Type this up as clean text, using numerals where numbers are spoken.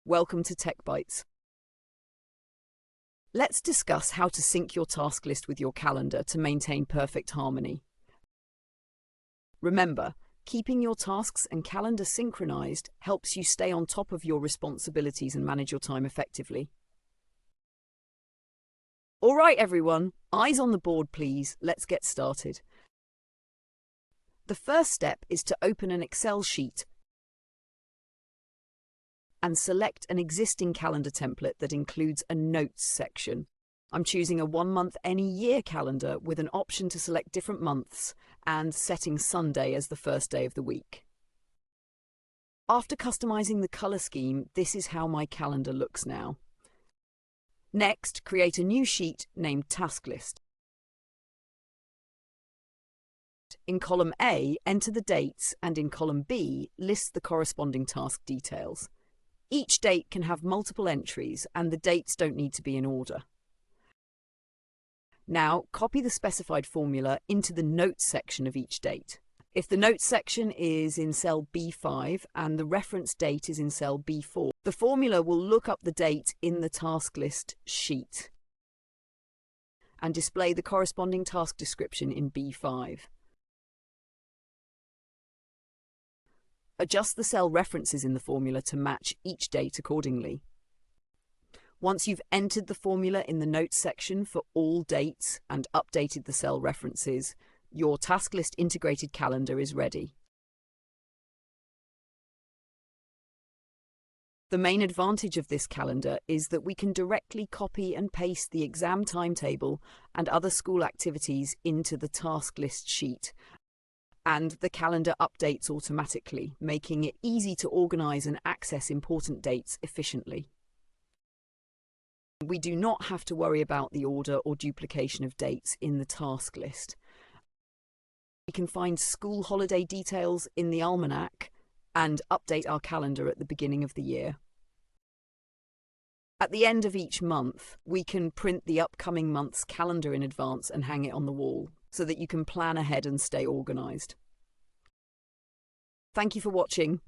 Welcome to Tech Bites. Let's discuss how to sync your task list with your calendar to maintain perfect harmony. Remember, keeping your tasks and calendar synchronized helps you stay on top of your responsibilities and manage your time effectively. All right, everyone, eyes on the board, please. Let's get started. The first step is to open an Excel sheet and select an existing calendar template that includes a notes section. I'm choosing a 1-month any year calendar with an option to select different months and setting Sunday as the first day of the week. After customizing the color scheme, this is how my calendar looks now. Next, create a new sheet named Tasklist. In column A, enter the dates, and in column B, list the corresponding task details. Each date can have multiple entries, and the dates don't need to be in order. Now, copy the specified formula into the notes section of each date. If the notes section is in cell B5 and the reference date is in cell B4, the formula will look up the date in the task list sheet and display the corresponding task description in B5. Adjust the cell references in the formula to match each date accordingly. Once you've entered the formula in the notes section for all dates and updated the cell references, your task list integrated calendar is ready. The main advantage of this calendar is that we can directly copy and paste the exam timetable and other school activities into the task list sheet, and the calendar updates automatically, making it easy to organise and access important dates efficiently. We do not have to worry about the order or duplication of dates in the task list. We can find school holiday details in the almanac and update our calendar at the beginning of the year. At the end of each month, we can print the upcoming month's calendar in advance and hang it on the wall, so that you can plan ahead and stay organised. Thank you for watching.